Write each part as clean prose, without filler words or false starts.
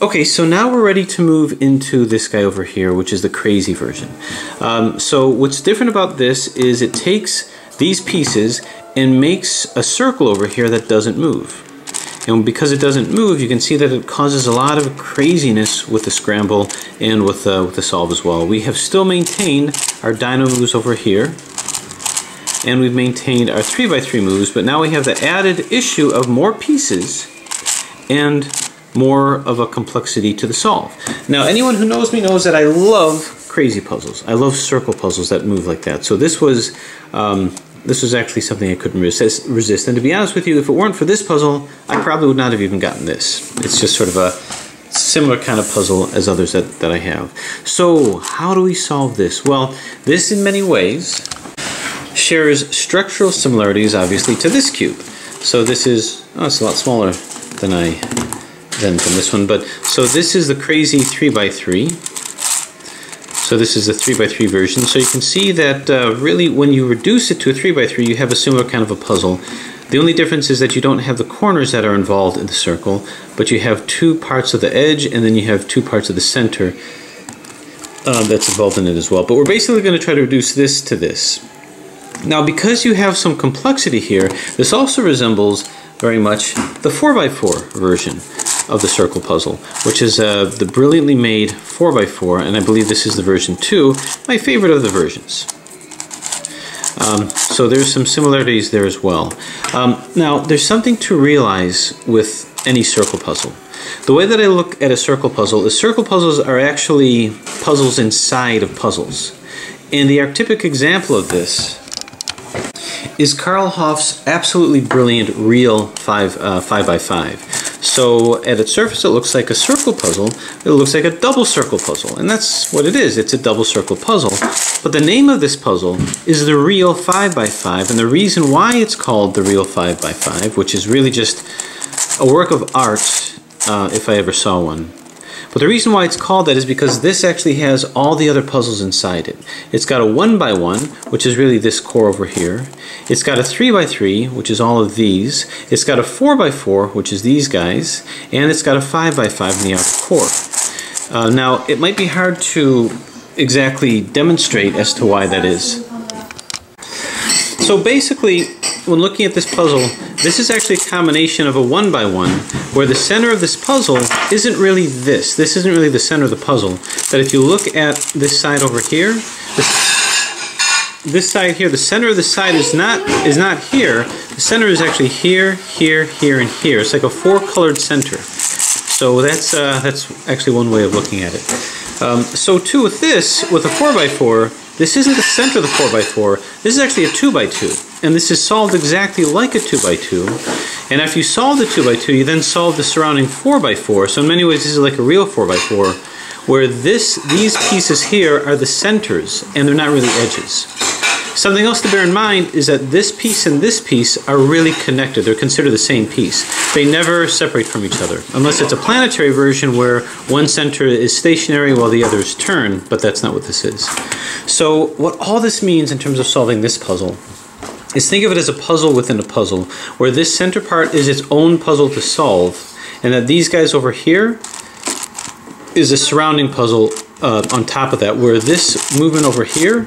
Okay, so now we're ready to move into this guy over here, which is the crazy version. So what's different about this is it takes these pieces and makes a circle over here that doesn't move. And because it doesn't move, you can see that it causes a lot of craziness with the scramble and with the solve as well. We have still maintained our dyno moves over here, and we've maintained our 3x3 moves, but now we have the added issue of more pieces and more of a complexity to the solve. Now, anyone who knows me knows that I love crazy puzzles. I love circle puzzles that move like that. So this was actually something I couldn't resist. And to be honest with you, if it weren't for this puzzle, I probably would not have even gotten this. It's just sort of a similar kind of puzzle as others that I have. So how do we solve this? Well, this in many ways shares structural similarities, obviously, to this cube. So this is, oh, it's a lot smaller than this one, but so this is the crazy 3x3. So this is the 3x3 version. So you can see that really when you reduce it to a 3x3, you have a similar kind of a puzzle. The only difference is that you don't have the corners that are involved in the circle, but you have two parts of the edge and then you have two parts of the center that's involved in it as well. But we're basically going to try to reduce this to this. Now, because you have some complexity here, this also resembles very much the 4x4 version of the circle puzzle, which is the brilliantly made 4x4, and I believe this is the version 2, my favorite of the versions. So there's some similarities there as well. Now, there's something to realize with any circle puzzle. The way that I look at a circle puzzle is circle puzzles are actually puzzles inside of puzzles. And the archetypic example of this is Karl Hoff's absolutely brilliant real 5x5. So at its surface it looks like a circle puzzle, it looks like a double circle puzzle, and that's what it is, it's a double circle puzzle. But the name of this puzzle is the real 5x5, and the reason why it's called the real 5x5, which is really just a work of art if I ever saw one. But the reason why it's called that is because this actually has all the other puzzles inside it. It's got a 1x1, which is really this core over here. It's got a 3x3, which is all of these. It's got a 4x4, which is these guys. And it's got a 5x5 in the outer core. Now, it might be hard to exactly demonstrate as to why that is. So basically, when looking at this puzzle, this is actually a combination of a 1x1, where the center of this puzzle isn't really this. This isn't really the center of the puzzle. But if you look at this side over here, this side here, the center of the side is not here. The center is actually here, here, here, and here. It's like a four-colored center. So that's actually one way of looking at it. So too with this, with a 4x4, this isn't the center of the 4x4, this is actually a 2x2. And this is solved exactly like a 2x2. And after you solve the 2x2, you then solve the surrounding 4x4. So in many ways, this is like a real 4x4, where these pieces here are the centers, and they're not really edges. Something else to bear in mind is that this piece and this piece are really connected. They're considered the same piece. They never separate from each other, unless it's a planetary version where one center is stationary while the others turn, but that's not what this is. So what all this means in terms of solving this puzzle is think of it as a puzzle within a puzzle, where this center part is its own puzzle to solve, and that these guys over here is a surrounding puzzle on top of that, where this movement over here,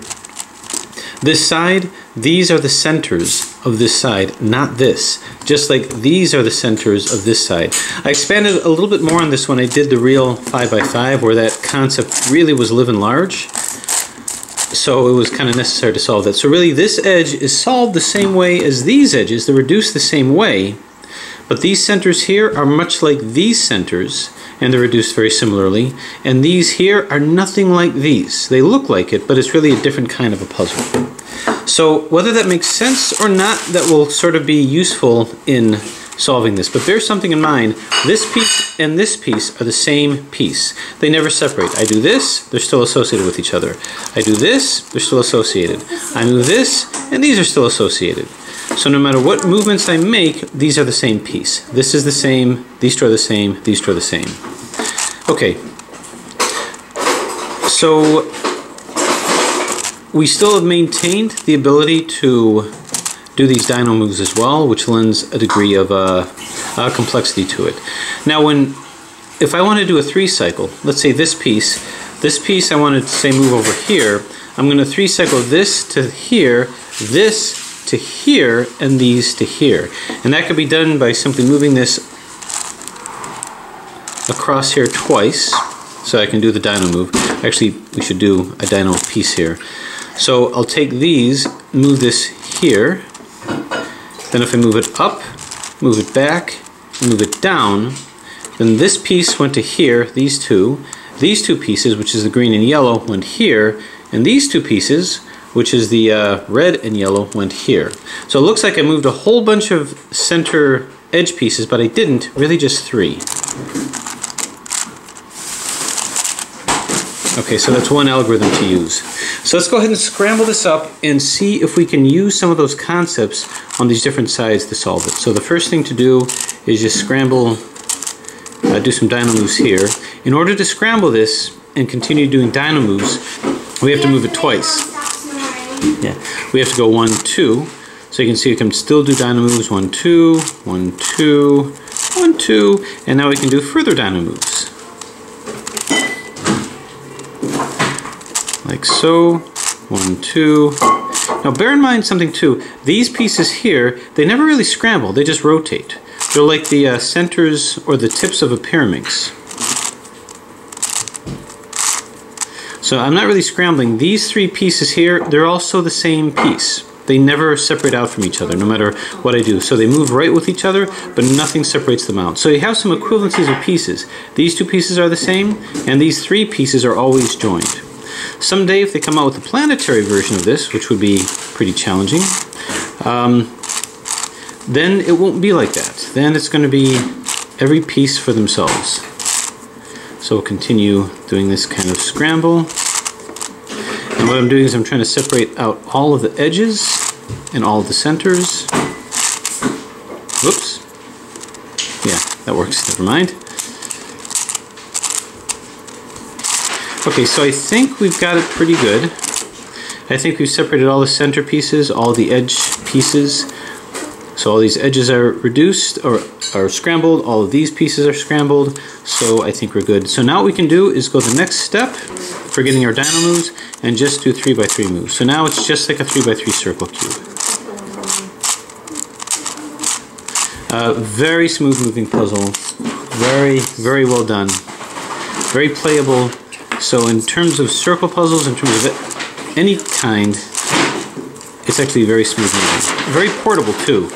this side, these are the centers of this side, not this. Just like these are the centers of this side. I expanded a little bit more on this when I did the real 5x5, where that concept really was living large. So it was kind of necessary to solve that. So really this edge is solved the same way as these edges. They're reduced the same way. But these centers here are much like these centers, and they're reduced very similarly. And these here are nothing like these. They look like it, but it's really a different kind of a puzzle. So whether that makes sense or not, that will sort of be useful in solving this. But bear something in mind, this piece and this piece are the same piece. They never separate. I do this, they're still associated with each other. I do this, they're still associated. I move this, and these are still associated. So no matter what movements I make, these are the same piece. This is the same, these two are the same, these two are the same. Okay. So we still have maintained the ability to do these dyno moves as well, which lends a degree of complexity to it. Now when if I want to do a 3 cycle, let's say this piece I wanted to say move over here, I'm going to 3 cycle this to here, this to here, and these to here. And that could be done by simply moving this across here twice, so I can do the dyno move. Actually, we should do a dyno piece here. So I'll take these, move this here, then if I move it up, move it back, move it down, then this piece went to here, these two pieces, which is the green and yellow, went here, and these 2 pieces, which is the red and yellow, went here. So it looks like I moved a whole bunch of center edge pieces, but I didn't, really just 3. Okay, so that's one algorithm to use. So let's go ahead and scramble this up and see if we can use some of those concepts on these different sides to solve it. So the first thing to do is just scramble, do some dyno moves here. In order to scramble this and continue doing dyno moves, we have to move it twice. Yeah, we have to go 1, 2. So you can see we can still do dyno moves 1, 2, 1, 2, 1, 2, and now we can do further dyno moves. Like so, 1, 2. Now bear in mind something too, these pieces here, they never really scramble, they just rotate. They're like the centers or the tips of a pyraminx. So I'm not really scrambling. These 3 pieces here, they're also the same piece. They never separate out from each other, no matter what I do. So they move right with each other, but nothing separates them out. So you have some equivalencies of pieces. These 2 pieces are the same, and these 3 pieces are always joined. Someday, if they come out with a planetary version of this, which would be pretty challenging, then it won't be like that. Then it's going to be every piece for themselves. So we'll continue doing this kind of scramble. And what I'm doing is I'm trying to separate out all of the edges and all of the centers. Whoops. Yeah, that works. Never mind. Okay, so I think we've got it pretty good. I think we've separated all the center pieces, all the edge pieces. So all these edges are reduced or are scrambled, all of these pieces are scrambled, so I think we're good. So now what we can do is go the next step for getting our dyno moves and just do 3x3 moves. So now it's just like a 3x3 circle cube. Very smooth moving puzzle, very, very well done, very playable. So in terms of circle puzzles, in terms of any kind, it's actually very smooth moving. Very portable too.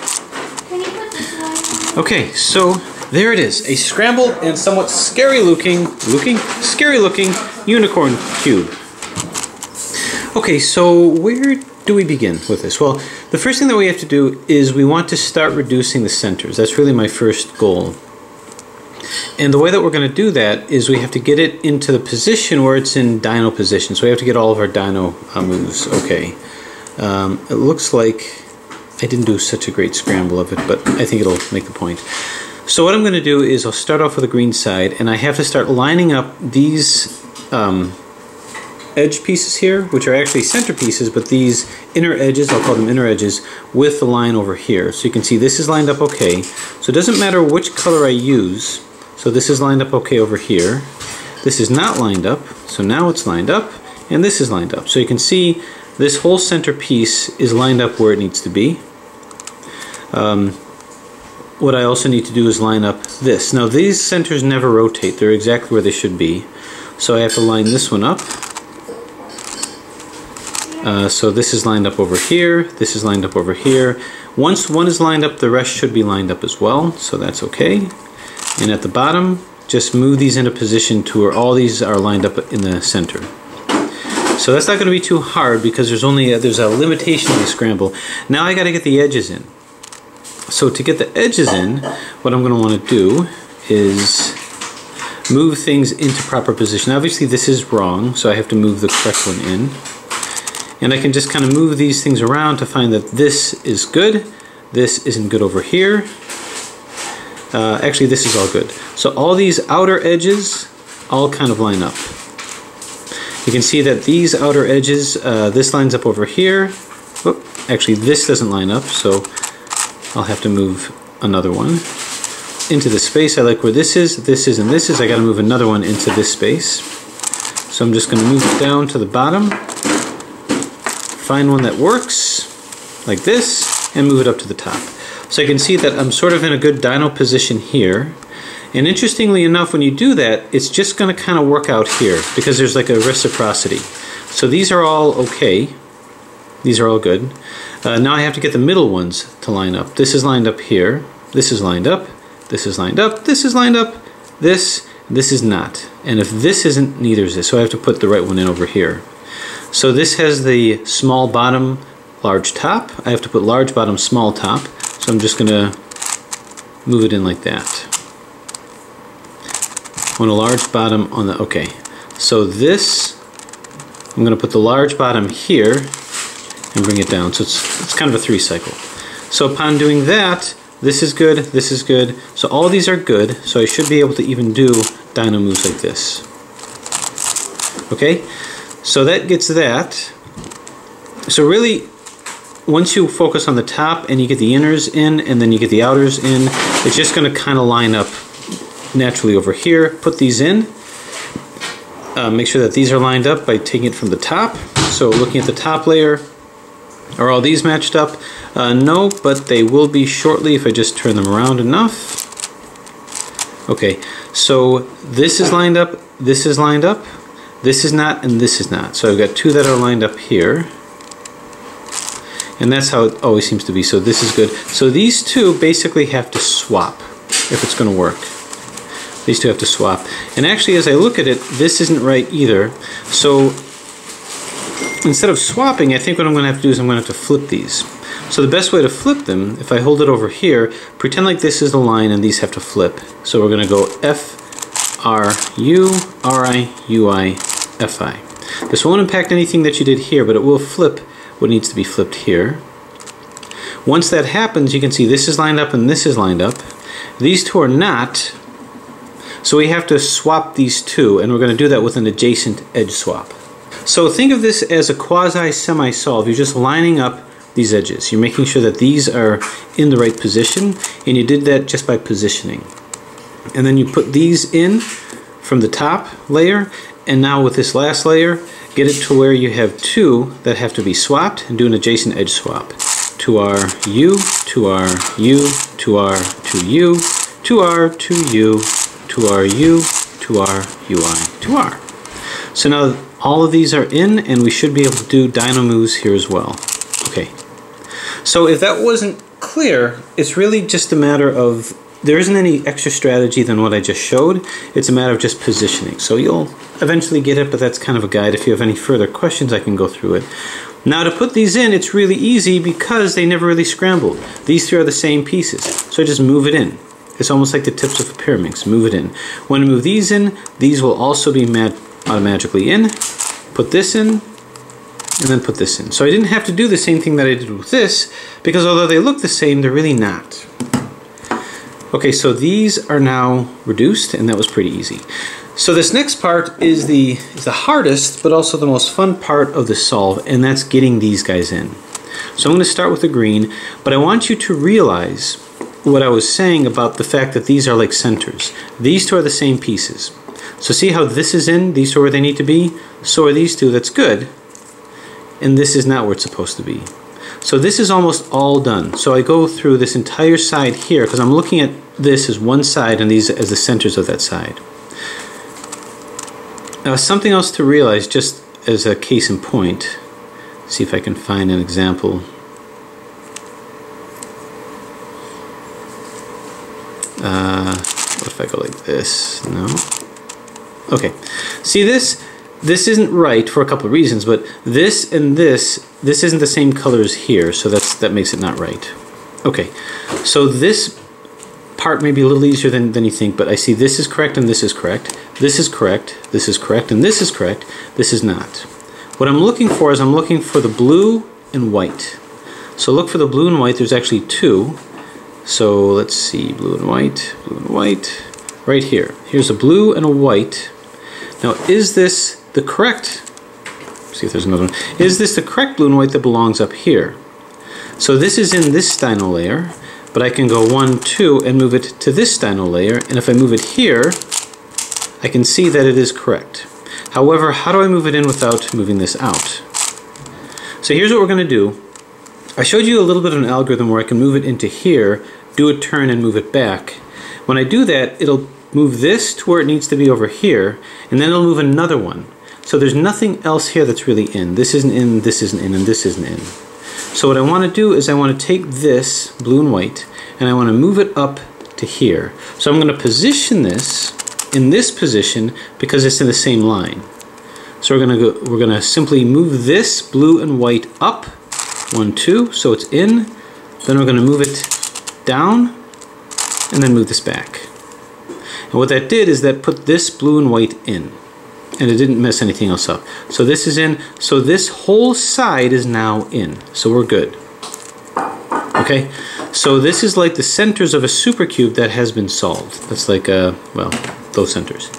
Okay, so there it is, a scrambled and somewhat scary looking unicorn cube. Okay, so where do we begin with this? Well, the first thing that we have to do is we want to start reducing the centers. That's really my first goal. And the way that we're going to do that is we have to get it into the position where it's in dyno position. So we have to get all of our dyno moves. Okay. It looks like I didn't do such a great scramble of it, but I think it'll make the point. So what I'm going to do is I'll start off with the green side, and I have to start lining up these edge pieces here, which are actually center pieces, but these inner edges, I'll call them inner edges, with the line over here. So you can see this is lined up okay. So it doesn't matter which color I use. So this is lined up okay over here. This is not lined up, so now it's lined up, and this is lined up. So you can see this whole center piece is lined up where it needs to be. What I also need to do is line up this. Now these centers never rotate, they're exactly where they should be. So I have to line this one up. So this is lined up over here, this is lined up over here. Once one is lined up, the rest should be lined up as well, so that's okay. And at the bottom, just move these into position to where all these are lined up in the center. So that's not going to be too hard because there's a limitation to the scramble. Now I got to get the edges in. So to get the edges in, what I'm going to want to do is move things into proper position. Obviously this is wrong, so I have to move the correct one in. And I can just kind of move these things around to find that this is good, this isn't good over here. Actually this is all good. So all these outer edges all kind of line up. You can see that these outer edges, this lines up over here. Whoop, actually this doesn't line up, so I'll have to move another one. into the space. I like where this is, and this is. I got to move another one into this space. So I'm just going to move it down to the bottom, find one that works, like this, and move it up to the top. So I can see that I'm sort of in a good dyno position here. And interestingly enough, when you do that, it's just going to kind of work out here because there's like a reciprocity. So these are all okay. These are all good. Now I have to get the middle ones to line up. This is lined up here. This is lined up. This is lined up. This is lined up. This is not. And if this isn't, neither is this. So I have to put the right one in over here. So this has the small bottom, large top. I have to put large bottom, small top. So I'm just going to move it in like that. I want a large bottom on the, okay. So this, I'm going to put the large bottom here and bring it down. So it's kind of a 3 cycle. So upon doing that, this is good, this is good. So all these are good. So I should be able to even do dyno moves like this. Okay, so that gets that. So really, once you focus on the top and you get the inners in and then you get the outers in, it's just going to kind of line up naturally over here. Put these in. Make sure that these are lined up by taking it from the top. So looking at the top layer, are all these matched up? No, but they will be shortly if I just turn them around enough. Okay, so this is lined up, this is lined up, this is not, and this is not. So I've got 2 that are lined up here. And that's how it always seems to be. So this is good. So these 2 basically have to swap if it's going to work. These 2 have to swap. And actually, as I look at it, this isn't right either. So instead of swapping, I think what I'm going to have to do is I'm going to have to flip these. So the best way to flip them, if I hold it over here, pretend like this is the line and these have to flip. So we're going to go F, R, U, R, I, U, I, F, I. This won't impact anything that you did here, but it will flip what needs to be flipped here. Once that happens, you can see this is lined up and this is lined up. These 2 are not. So we have to swap these 2, and we're going to do that with an adjacent edge swap. So think of this as a quasi-semi-solve. You're just lining up these edges. You're making sure that these are in the right position, and you did that just by positioning. And then you put these in from the top layer, and now with this last layer, get it to where you have 2 that have to be swapped, and do an adjacent edge swap. 2R, U, 2R, U, 2R, 2U, 2R, 2U, 2R, U, 2R, UI, 2R. So now all of these are in, and we should be able to do dyno moves here as well. Okay. So if that wasn't clear, it's really just a matter of, there isn't any extra strategy than what I just showed. It's a matter of just positioning. So you'll eventually get it, but that's kind of a guide. If you have any further questions, I can go through it. Now to put these in, it's really easy because they never really scrambled. These 3 are the same pieces. So I just move it in. It's almost like the tips of a pyramid. Move it in. When I move these in, these will also be automatically in. Put this in, and then put this in. So I didn't have to do the same thing that I did with this, because although they look the same, they're really not. Okay, so these are now reduced, and that was pretty easy. So this next part is the hardest, but also the most fun part of the solve, and that's getting these guys in. So I'm going to start with the green, but I want you to realize what I was saying about the fact that these are like centers. These 2 are the same pieces. So see how this is in, these 2 are where they need to be, so are these 2, that's good. And this is not where it's supposed to be. So this is almost all done. So I go through this entire side here, because I'm looking at this as one side and these as the centers of that side. Now something else to realize, just as a case in point, see if I can find an example. What if I go like this? No. Okay. See this? This isn't right for a couple of reasons, but this and this isn't the same color as here, so that makes it not right. Okay. So this part may be a little easier than you think, but I see this is correct and this is correct. This is correct. This is correct and this is correct. This is not. What I'm looking for is I'm looking for the blue and white. So look for the blue and white. There's actually 2. So let's see, blue and white, right here. Here's a blue and a white. Now, is this the correct, see if there's another one, is this the correct blue and white that belongs up here? So this is in this dyno layer, but I can go 1, 2, and move it to this dyno layer, and if I move it here, I can see that it is correct. However, how do I move it in without moving this out? So here's what we're going to do. I showed you a little bit of an algorithm where I can move it into here, do a turn, and move it back. When I do that, it'll move this to where it needs to be over here, and then it'll move another one. So there's nothing else here that's really in. This isn't in, this isn't in, and this isn't in. So what I want to do is I want to take this blue and white, and I want to move it up to here. So I'm going to position this in this position because it's in the same line. So we're going to simply move this blue and white up, 1, 2, so it's in. Then we're going to move it down, and then move this back. And what that did is that put this blue and white in, and it didn't mess anything else up. So this is in, so this whole side is now in. So we're good. Okay, so this is like the centers of a supercube that has been solved. That's like, well, those centers.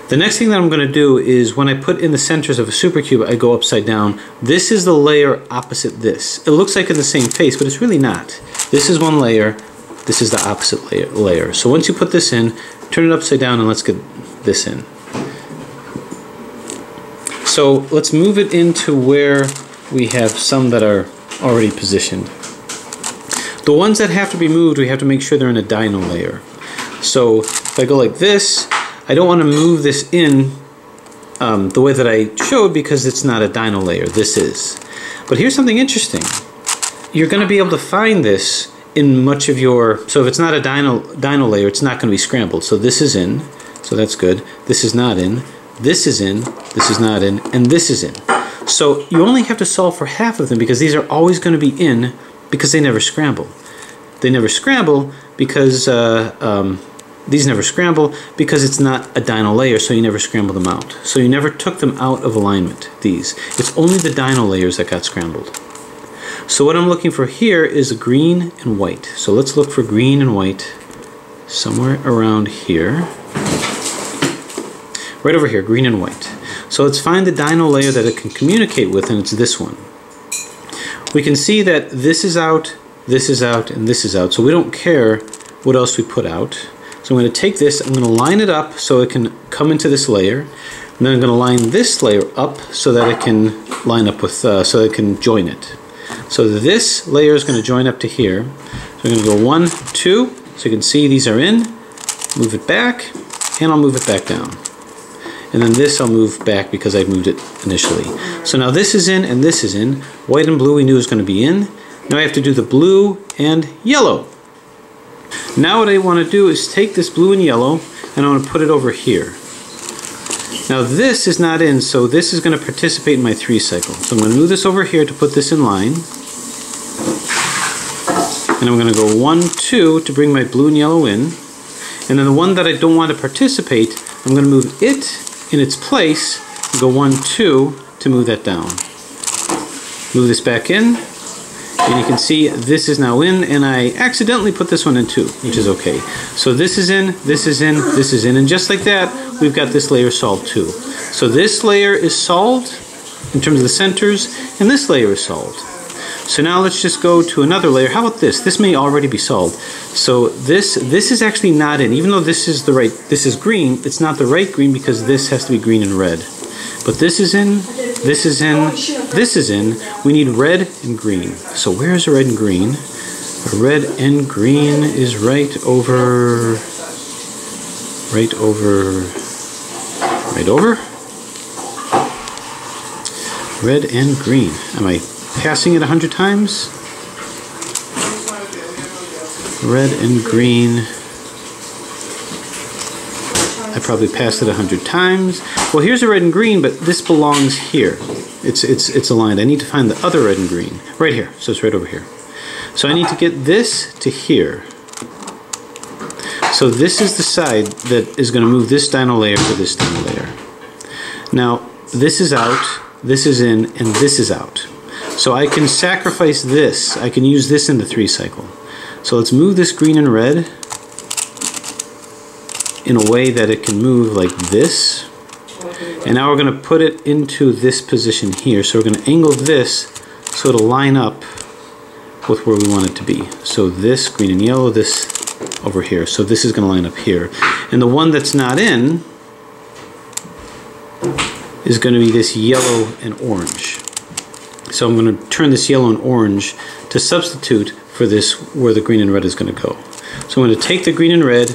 The next thing that I'm going to do is when I put in the centers of a supercube, I go upside down. This is the layer opposite this. It looks like in the same face, but it's really not. This is one layer, this is the opposite layer. So once you put this in, turn it upside down and let's get this in. So let's move it into where we have some that are already positioned. The ones that have to be moved, we have to make sure they're in a dyno layer. So if I go like this, I don't want to move this in the way that I showed because it's not a dyno layer. This is. But here's something interesting. You're going to be able to find this in much of your, so if it's not a dyno layer, it's not going to be scrambled. So this is in, so that's good. This is not in, this is in, this is not in, and this is in. So you only have to solve for half of them because these are always going to be in because they never scramble. They never scramble because, these never scramble because it's not a dyno layer, so you never scramble them out. So you never took them out of alignment, these. It's only the dyno layers that got scrambled. So what I'm looking for here is green and white. So let's look for green and white somewhere around here. Right over here, green and white. So let's find the dyno layer that it can communicate with, and it's this one. We can see that this is out, and this is out. So we don't care what else we put out. So I'm going to take this, I'm going to line it up so it can come into this layer. And then I'm going to line this layer up so that it can line up with, so it can join it. So this layer is going to join up to here. So I'm going to go 1, 2, so you can see these are in, move it back, and I'll move it back down. And then this I'll move back because I moved it initially. So now this is in and this is in. White and blue we knew was going to be in. Now I have to do the blue and yellow. Now what I want to do is take this blue and yellow and I want to put it over here. Now this is not in, so this is going to participate in my 3 cycle. So I'm going to move this over here to put this in line. And I'm going to go 1, 2 to bring my blue and yellow in. And then the one that I don't want to participate, I'm going to move it in its place and go 1, 2 to move that down. Move this back in. And you can see this is now in, and I accidentally put this one in too, which is okay. So this is in, this is in, this is in, and just like that, we've got this layer solved too. So this layer is solved in terms of the centers, and this layer is solved. So now let's just go to another layer. How about this? This may already be solved. So this is actually not in, even though this is the right, this is green, it's not the right green because this has to be green and red. But this is in, this is in, this is in. We need red and green. So where is red and green? Red and green is right over, right over, right over. Red and green. Am I passing it 100 times? Red and green. I probably passed it 100 times. Well, here's a red and green, but this belongs here. It's aligned. I need to find the other red and green. Right here. So it's right over here. So I need to get this to here. So this is the side that is going to move this dyno layer to this dyno layer. Now, this is out, this is in, and this is out. So I can sacrifice this. I can use this in the 3 cycle. So let's move this green and red in a way that it can move like this. And now we're going to put it into this position here. So we're going to angle this so it'll line up with where we want it to be. So this green and yellow, this over here. So this is going to line up here. And the one that's not in is going to be this yellow and orange. So I'm going to turn this yellow and orange to substitute for this where the green and red is going to go. So I'm going to take the green and red,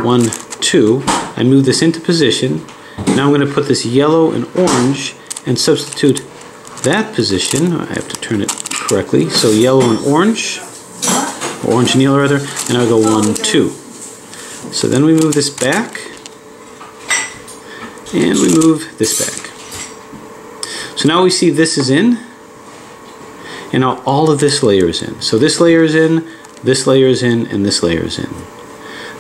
1, 2, I move this into position. Now I'm going to put this yellow and orange and substitute that position. I have to turn it correctly. So yellow and orange, or orange and yellow rather, and I go 1, 2. So then we move this back, and we move this back. So now we see this is in, and now all of this layer is in. So this layer is in, this layer is in, and this layer is in.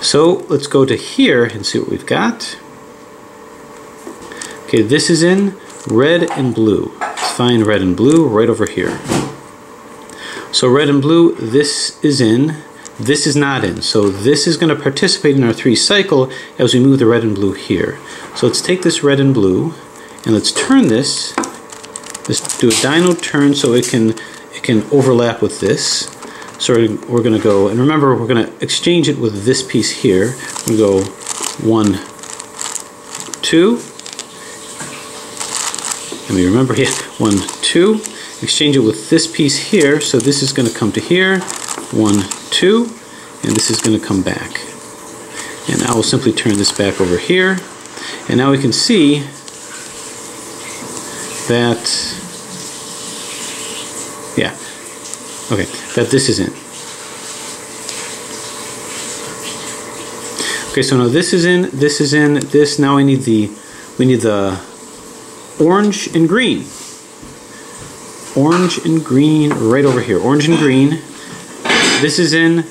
So let's go to here and see what we've got. Okay, this is in red and blue. Let's find red and blue right over here. So red and blue, this is in, this is not in. So this is going to participate in our 3 cycle as we move the red and blue here. So let's take this red and blue and let's turn this. Let's do a dyno turn so it can overlap with this. So we're going to go, and remember we're going to exchange it with this piece here. We go 1, 2. And we remember here, 1, 2, exchange it with this piece here, so this is going to come to here, 1, 2, and this is going to come back. And I will simply turn this back over here, and now we can see that, yeah, okay, that this is in. Okay, so now this is in, this is in, this, now we need the orange and green. Orange and green right over here. Orange and green. This is in,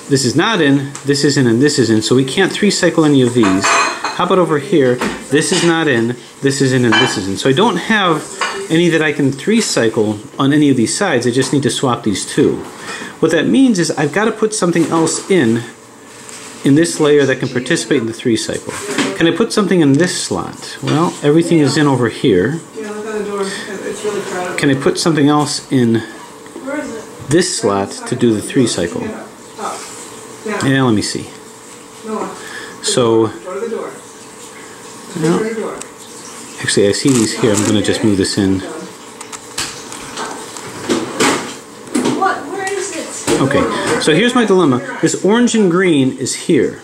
this is not in, this is in, and this is in. So we can't 3 cycle any of these. How about over here? This is not in, this is in, and this is in. So I don't have any that I can 3 cycle on any of these sides. I just need to swap these 2. What that means is I've got to put something else in this layer that can participate in the 3 cycle. Can I put something in this slot? Well, everything is in over here. Yeah, look at the door. It's really crowded. Can I put something else in this slot to do the 3 cycle? Yeah, let me see. So, well, actually I see these here. I'm going to just move this in. Okay, so here's my dilemma. This orange and green is here,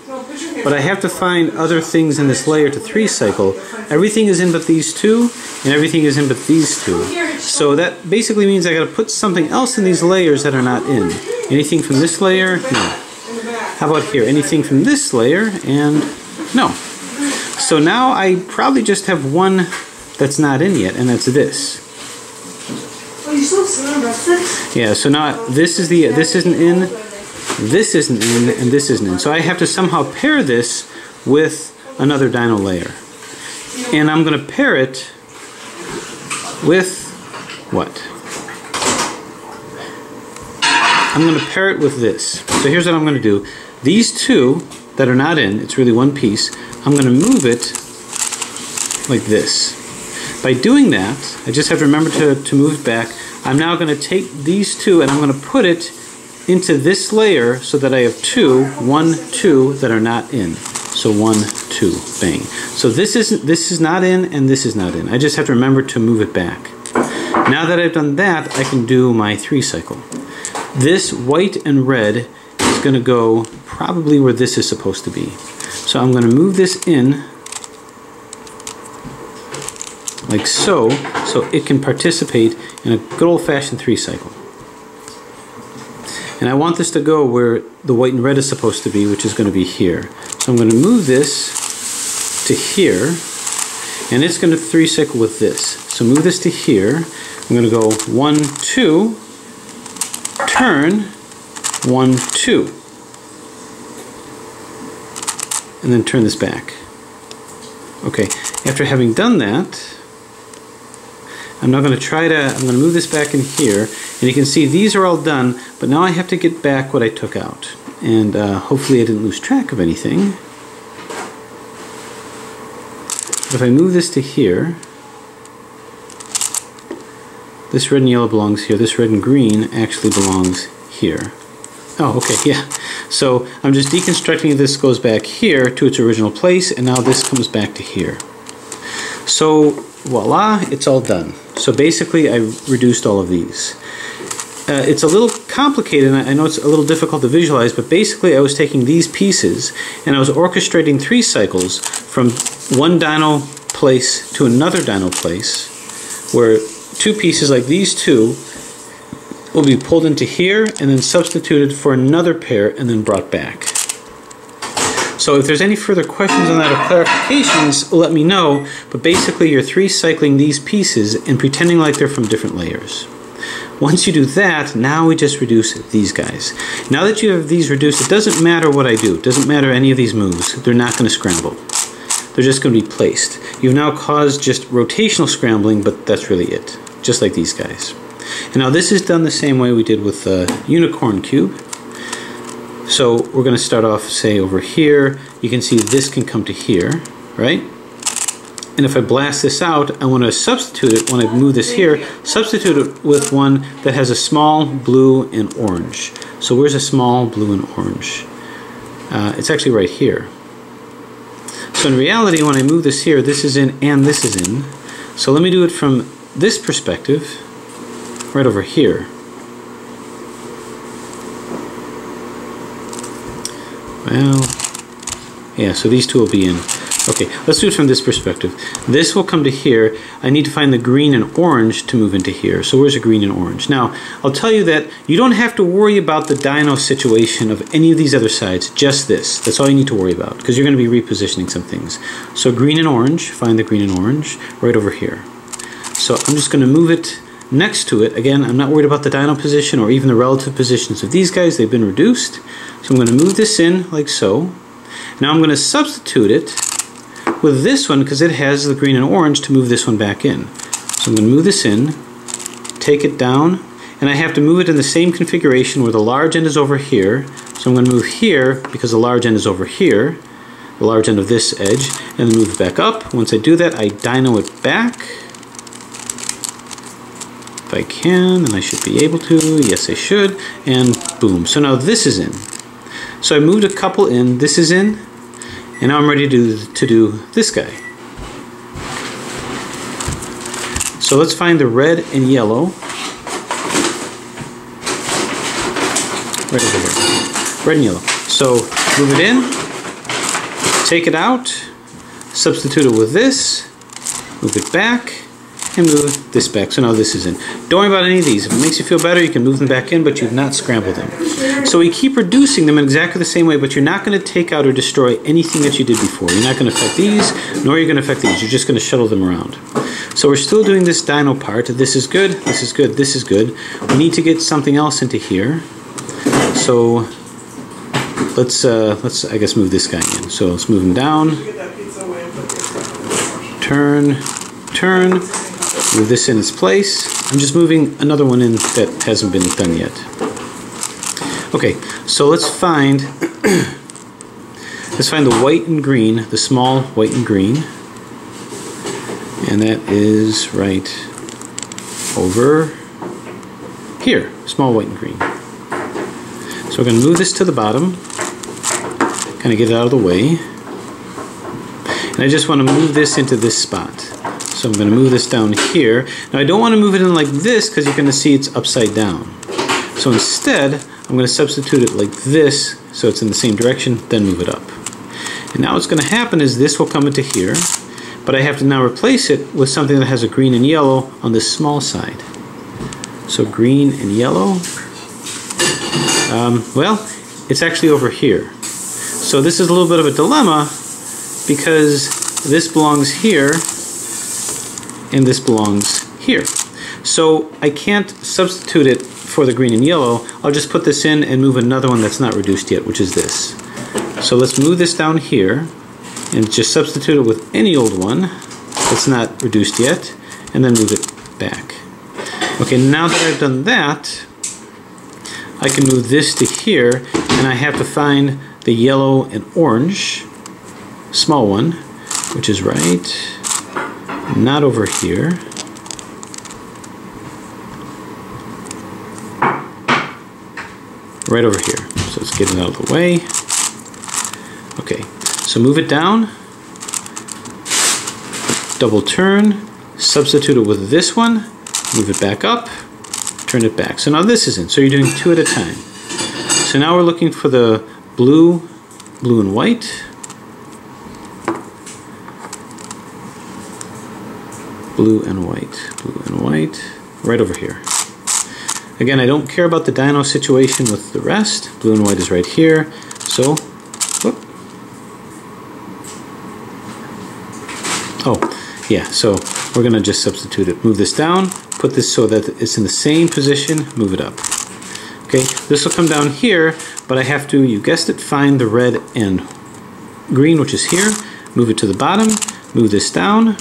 but I have to find other things in this layer to 3 cycle. Everything is in but these 2, and everything is in but these 2. So that basically means I got to put something else in these layers that are not in. Anything from this layer? No. How about here? Anything from this layer? And no. So now I probably just have one that's not in yet, and that's this. Oh, you still have breakfast? Yeah, so now this isn't in, this isn't in, and this isn't in. So I have to somehow pair this with another dyno layer. And I'm going to pair it with what? I'm going to pair it with this. So here's what I'm going to do. These 2 that are not in, it's really one piece, I'm going to move it like this. By doing that, I just have to remember to move it back. I'm now going to take these 2 and I'm going to put it into this layer so that I have 1, 2 that are not in. So 1, 2, bang. So this is not in and this is not in. I just have to remember to move it back. Now that I've done that, I can do my 3 cycle. This white and red is going to go probably where this is supposed to be. So I'm going to move this in like so it can participate in a good old-fashioned 3 cycle. And I want this to go where the white and red is supposed to be, which is going to be here. So I'm going to move this to here, and it's going to 3 cycle with this. So move this to here. I'm going to go 1, 2, turn, 1, 2, and then turn this back. Okay, after having done that, I'm now going to move this back in here, and you can see these are all done, but now I have to get back what I took out. And hopefully I didn't lose track of anything. But if I move this to here, This red and yellow belongs here. This red and green actually belongs here. Oh, okay, yeah. So I'm just deconstructing this goes back here to its original place, and now this comes back to here. So voila, it's all done. So basically I reduced all of these. It's a little complicated, and I know it's a little difficult to visualize, but basically I was taking these pieces and I was orchestrating 3 cycles from one dyno place to another dyno place, where 2 pieces like these 2 will be pulled into here and then substituted for another pair and then brought back. So if there's any further questions on that or clarifications, let me know, but basically you're 3 cycling these pieces and pretending like they're from different layers. Once you do that, now we just reduce these guys. Now that you have these reduced, it doesn't matter what I do. It doesn't matter any of these moves. They're not going to scramble. They're just going to be placed. You've now caused just rotational scrambling, but that's really it. Just like these guys. And now this is done the same way we did with the unicorn cube. So we're going to start off, say, over here. You can see this can come to here, right? And if I blast this out, I want to substitute it, when I move this here, substitute it with one that has a small blue and orange. So where's a small blue and orange? It's actually right here. So in reality, when I move this here, this is in and this is in. So let me do it from this perspective, right over here. Well, yeah, so these 2 will be in. Okay, let's do it from this perspective. This will come to here. I need to find the green and orange to move into here. So where's the green and orange? Now, I'll tell you that you don't have to worry about the dyno situation of any of these other sides, just this. That's all you need to worry about, because you're going to be repositioning some things. So green and orange, find the green and orange right over here. So I'm just going to move it next to it. Again, I'm not worried about the dyno position or even the relative positions of these guys. They've been reduced. So I'm going to move this in like so. Now I'm going to substitute it with this one because it has the green and orange to move this one back in. So I'm going to move this in, take it down, and I have to move it in the same configuration where the large end is over here. So I'm going to move here because the large end is over here, the large end of this edge, and then move it back up. Once I do that, I dyno it back. If I can, and I should be able to, yes I should, and boom. So now this is in. So I moved a couple in, this is in, and now I'm ready to do this guy. So let's find the red and yellow. Right over here. Red and yellow. So move it in, take it out, substitute it with this, move it back, and move this back. So now this is in. Don't worry about any of these. If it makes you feel better, you can move them back in, but you've not scrambled them. So we keep reducing them in exactly the same way, but you're not going to take out or destroy anything that you did before. You're not going to affect these, nor are you going to affect these. You're just going to shuttle them around. So we're still doing this dyno part. This is good, this is good, this is good. We need to get something else into here. So let's I guess move this guy in. So let's move him down. Turn, turn. Move this in its place. I'm just moving another one in that hasn't been done yet. Okay, so let's find the white and green, the small white and green, and that is right over here, small white and green. So we're going to move this to the bottom, kind of get it out of the way, and I just want to move this into this spot. So I'm going to move this down here. Now I don't want to move it in like this because you're going to see it's upside down. So instead, I'm going to substitute it like this so it's in the same direction, then move it up. And now what's going to happen is this will come into here, but I have to now replace it with something that has a green and yellow on this small side. So green and yellow. Well, it's actually over here. So this is a little bit of a dilemma because this belongs here and this belongs here. So I can't substitute it for the green and yellow. I'll just put this in and move another one that's not reduced yet, which is this. So let's move this down here and just substitute it with any old one that's not reduced yet, and then move it back. Okay, now that I've done that, I can move this to here, and I have to find the yellow and orange, small one, which is right not over here. right over here. So let's get it out of the way. Okay, so move it down, double turn, substitute it with this one, move it back up, turn it back. So now this is in, so you're doing 2 at a time. So now we're looking for the blue, blue and white, blue and white, right over here. Again, I don't care about the dino situation with the rest. Blue and white is right here. So, whoop. Oh, yeah, so we're gonna just substitute it. Move this down, put this so that it's in the same position, move it up. Okay, this will come down here, but I have to, you guessed it, find the red and green, which is here, move it to the bottom, move this down,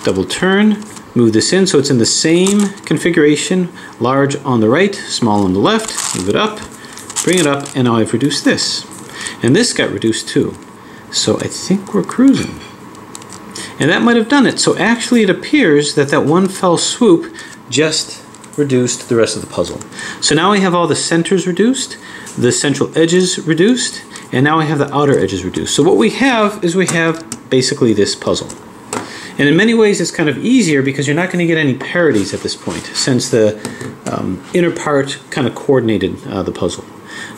double turn, move this in so it's in the same configuration, large on the right, small on the left, move it up, bring it up, and now I've reduced this. And this got reduced too. So I think we're cruising. And that might have done it. So actually it appears that that one fell swoop just reduced the rest of the puzzle. So now we have all the centers reduced, the central edges reduced, and now we have the outer edges reduced. So what we have is we have basically this puzzle. And in many ways it's kind of easier because you're not going to get any parodies at this point, since the inner part kind of coordinated the puzzle.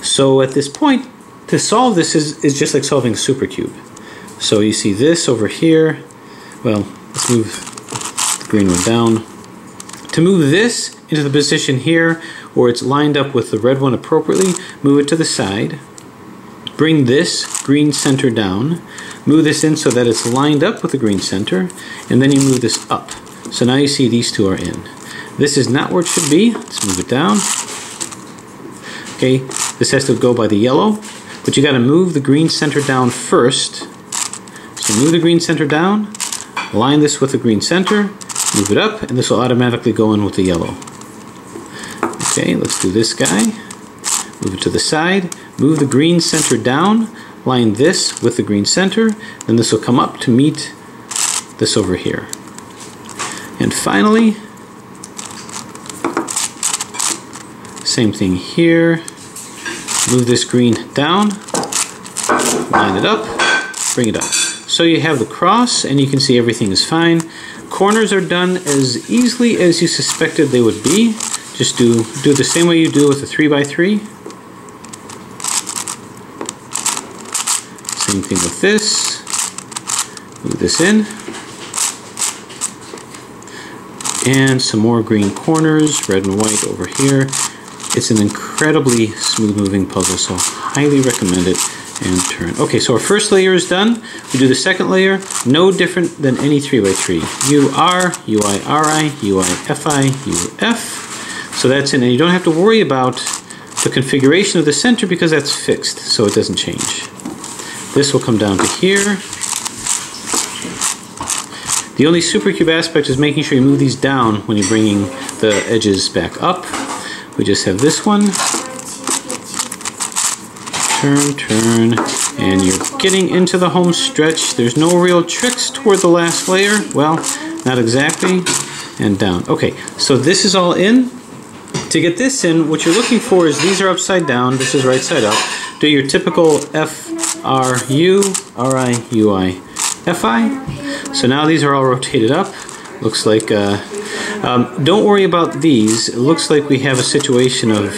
So at this point, to solve this is just like solving a supercube. So you see this over here. Well, let's move the green one down. To move this into the position here, where it's lined up with the red one appropriately, move it to the side. Bring this green center down. Move this in so that it's lined up with the green center, and then you move this up. So now you see these two are in. This is not where it should be. Let's move it down. Okay, this has to go by the yellow, but you got to move the green center down first. So move the green center down, align this with the green center, move it up, and this will automatically go in with the yellow. Okay, let's do this guy. Move it to the side, move the green center down, line this with the green center, then this will come up to meet this over here. And finally, same thing here, move this green down, line it up, bring it up. So you have the cross and you can see everything is fine. Corners are done as easily as you suspected they would be. Just do it the same way you do with a 3x3. Same thing with this. Move this in. And some more green corners, red and white over here. It's an incredibly smooth moving puzzle, so highly recommend it. And turn. Okay, so our first layer is done. We do the second layer, no different than any 3x3. UR, UIRI, UIFI, UF. So that's in, and you don't have to worry about the configuration of the center because that's fixed, so it doesn't change. This will come down to here. The only supercube aspect is making sure you move these down when you're bringing the edges back up. We just have this one. Turn, turn, and you're getting into the home stretch. There's no real tricks toward the last layer. Well, not exactly. And down. Okay, so this is all in. To get this in, what you're looking for is these are upside down. This is right side up. Do your typical F, R, U, R, I, U, I, F, I. So now these are all rotated up. Looks like, don't worry about these. It looks like we have a situation of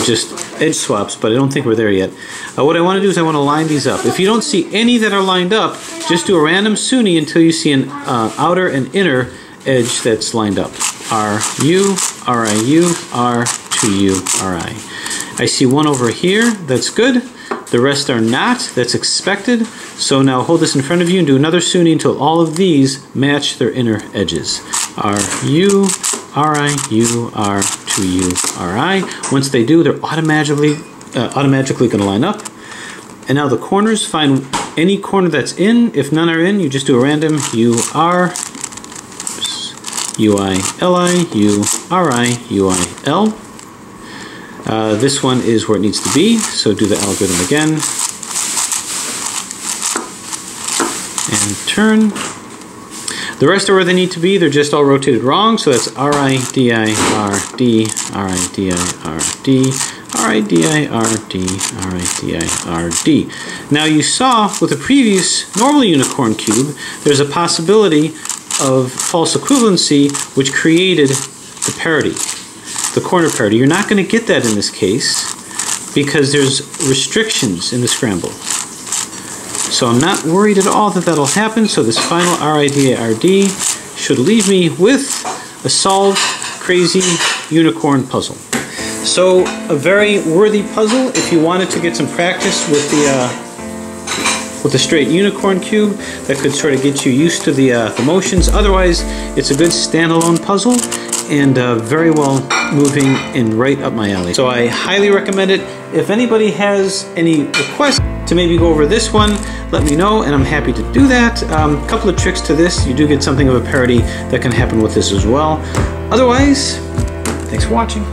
just edge swaps, but I don't think we're there yet. What I want to do is I want to line these up. If you don't see any that are lined up, just do a random SUNY until you see an outer and inner edge that's lined up. R, U, R, I, U, R, 2U, R, I. I see one over here. That's good. The rest are not. That's expected. So now hold this in front of you and do another SUNY until all of these match their inner edges. R, U, R, I, U, R, 2U, R, I. Once they do, they're automatically going to line up. And now the corners, find any corner that's in. If none are in, you just do a random U, R, U, I, L, I, U, R, I, U, I, L. This one is where it needs to be, so do the algorithm again. And turn. The rest are where they need to be. They're just all rotated wrong. So that's R-I-D-I-R-D, R-I-D-I-R-D, R-I-D-I-R-D, R-I-D-I-R-D. Now you saw with the previous normal unicorn cube, there's a possibility of false equivalency which created the parity, the corner parity. You're not going to get that in this case because there's restrictions in the scramble. So I'm not worried at all that that'll happen. So this final R-I-D-I-R-D should leave me with a solved crazy unicorn puzzle. So a very worthy puzzle if you wanted to get some practice with the straight unicorn cube. That could sort of get you used to the motions. Otherwise, it's a good standalone puzzle and very well moving and right up my alley. So I highly recommend it. If anybody has any requests to maybe go over this one, let me know and I'm happy to do that. A couple of tricks to this. You do get something of a parity that can happen with this as well. Otherwise, thanks for watching.